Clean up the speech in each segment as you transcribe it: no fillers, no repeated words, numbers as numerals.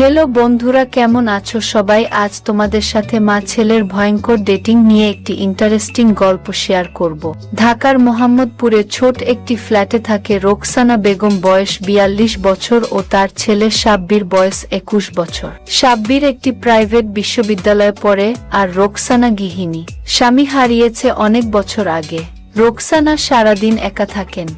Hello বন্ধুরা, কেমন আছো সবাই? আজ তোমাদের সাথে মা ছেলের ভয়ঙ্কর ডেটিং নিয়ে একটি ইন্টারেস্টিং গল্প শেয়ার করব। ঢাকার মোহাম্মদপুরে ছোট একটি ফ্ল্যাটে থাকে রোকসানা বেগম, বয়স 42 বছর ও তার ছেলে সাব্বির, বয়স 21 বছর। সাব্বির একটি প্রাইভেট বিশ্ববিদ্যালয়ে পড়ে আর রোকসানা গৃহিণী। স্বামী হারিয়েছে অনেক বছর আগে। রোকসানা সারাদিন একা থাকেন।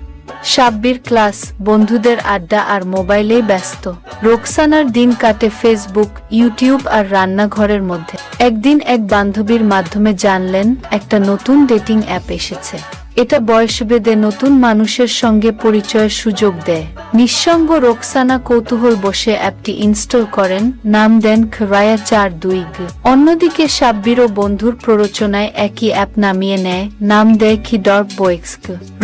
সাব্বির ক্লাস, বন্ধুদের আড্ডা আর মোবাইলেই ব্যস্ত। রোকসানার দিন কাটে ফেসবুক, ইউটিউব আর রান্নাঘরের মধ্যে। একদিন এক বান্ধবীর মাধ্যমে জানলেন একটা নতুন ডেটিং অ্যাপ এসেছে। এটা বয়সভেদে নতুন মানুষের সঙ্গে পরিচয়ের সুযোগ দেয়। নিঃসঙ্গ রোকসানা কৌতূহল বসে অ্যাপটি ইনস্টল করেন, নাম দেন খরায়া 42। অন্যদিকে সাব্বিরও বন্ধুর প্ররোচনায় একই অ্যাপ নামিয়ে নেয়, নাম দেয় খিডরবয়েক্স।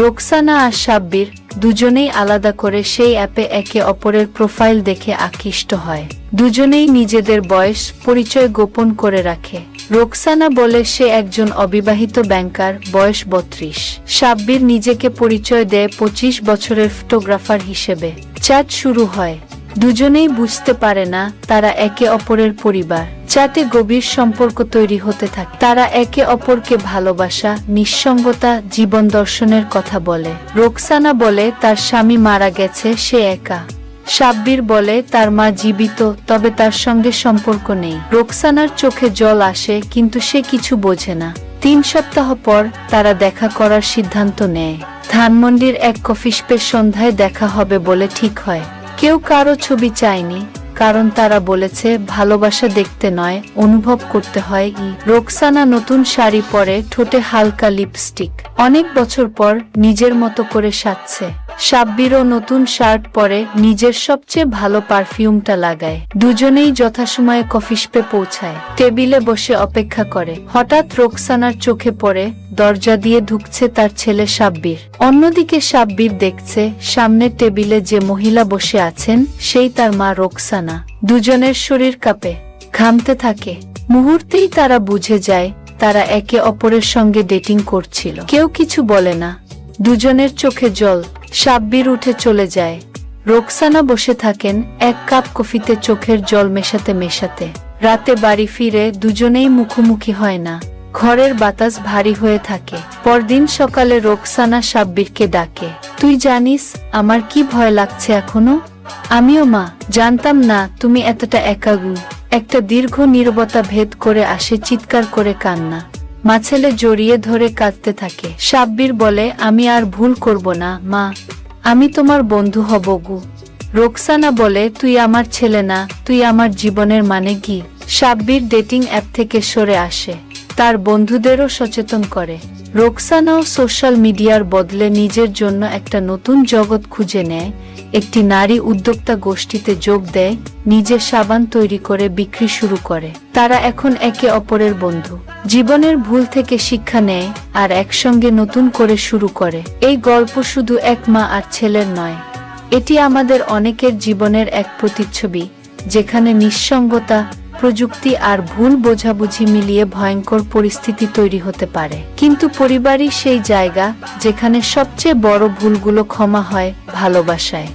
রোকসানা আর সাব্বির দুজনেই আলাদা করে সেই অ্যাপে একে অপরের প্রোফাইল দেখে আকৃষ্ট হয়। দুজনেই নিজেদের বয়স, পরিচয় গোপন করে রাখে। রোকসানা বলে সে একজন অবিবাহিত ব্যাংকার, বয়স 32। সাব্বির নিজেকে পরিচয় দেয় 25 বছরের ফটোগ্রাফার হিসেবে। চ্যাট শুরু হয়। দুজনেই বুঝতে পারে না তারা একে অপরের পরিবার। চ্যাটে গভীর সম্পর্ক তৈরি হতে থাকে। তারা একে অপরকে ভালোবাসা, নিঃসঙ্গতা, জীবন দর্শনের কথা বলে। রোকসানা বলে তার স্বামী মারা গেছে, সে একা। সাব্বির বলে তার মা জীবিত, তবে তার সঙ্গে সম্পর্ক নেই। রোকসানার চোখে জল আসে, কিন্তু সে কিছু বোঝে না। 3 সপ্তাহ পর তারা দেখা করার সিদ্ধান্ত নেয়। ধানমন্ডির এক কফিশপের সন্ধ্যায় দেখা হবে বলে ঠিক হয়। কেউ কারো ছবি চায়নি, কারণ তারা বলেছে ভালোবাসা দেখতে নয়, অনুভব করতে হয়। রোকসানা নতুন শাড়ি পরে, ঠোঁটে হালকা লিপস্টিক। অনেক বছর পর নিজের মতো করে সাজছে। সাব্বিরও নতুন শার্ট পরে, নিজের সবচেয়ে ভালো পারফিউমটা লাগায়। দুজনেই যথাসময়ে কফিশপে পৌঁছায়। টেবিলে বসে অপেক্ষা করে। হঠাৎ রোকসানার চোখে পড়ে দরজা দিয়ে ঢুকছে তার ছেলে সাব্বির। অন্যদিকে সাব্বির দেখছে সামনের টেবিলে যে মহিলা বসে আছেন সেই তার মা রোকসানা। দুজনের শরীর কাঁপে, ঘামতে থাকে। মুহূর্তেই তারা বুঝে যায় তারা একে অপরের সঙ্গে ডেটিং করছিল। কেউ কিছু বলে না, দুজনের চোখে জল। সাব্বির উঠে চলে যায়। রোকসানা বসে থাকেন এক কাপ কফিতে, চোখের জল মেশাতে মেশাতে। রাতে বাড়ি ফিরে দুজনেই মুখোমুখি হয় না। ঘরের বাতাস ভারী হয়ে থাকে। পরদিন সকালে রোকসানা সাব্বিরকে ডাকে, তুই জানিস আমার কি ভয় লাগছে এখনো? আমিও মা, জানতাম না তুমি এতটা একাগু। একটা দীর্ঘ নীরবতা ভেদ করে আসে চিৎকার করে কান্না। মা ছেলে জড়িয়ে ধরে কাঁদতে থাকে। সাব্বির বলে, আমি আর ভুল করব না মা, আমি তোমার বন্ধু হব গু। রোকসানা বলে, তুই আমার ছেলে না, তুই আমার জীবনের মানে কি। সাব্বির ডেটিং অ্যাপ থেকে সরে আসে, তার বন্ধুদেরও সচেতন করে। রোকসানাও সোশ্যাল মিডিয়ার বদলে নিজের জন্য একটা নতুন জগৎ খুঁজে নেয়। একটি নারী উদ্যোক্তা গোষ্ঠীতে যোগ দেয়, নিজের সাবান তৈরি করে বিক্রি শুরু করে। তারা এখন একে অপরের বন্ধু। জীবনের ভুল থেকে শিক্ষা নেয় আর একসঙ্গে নতুন করে শুরু করে। এই গল্প শুধু এক মা আর ছেলের নয়, এটি আমাদের অনেকের জীবনের এক প্রতিচ্ছবি, যেখানে নিঃসঙ্গতা, প্রযুক্তি আর ভুল বোঝাবুঝি মিলিয়ে ভয়ঙ্কর পরিস্থিতি তৈরি হতে পারে। কিন্তু পরিবারই সেই জায়গা যেখানে সবচেয়ে বড় ভুলগুলো ক্ষমা হয় ভালোবাসায়।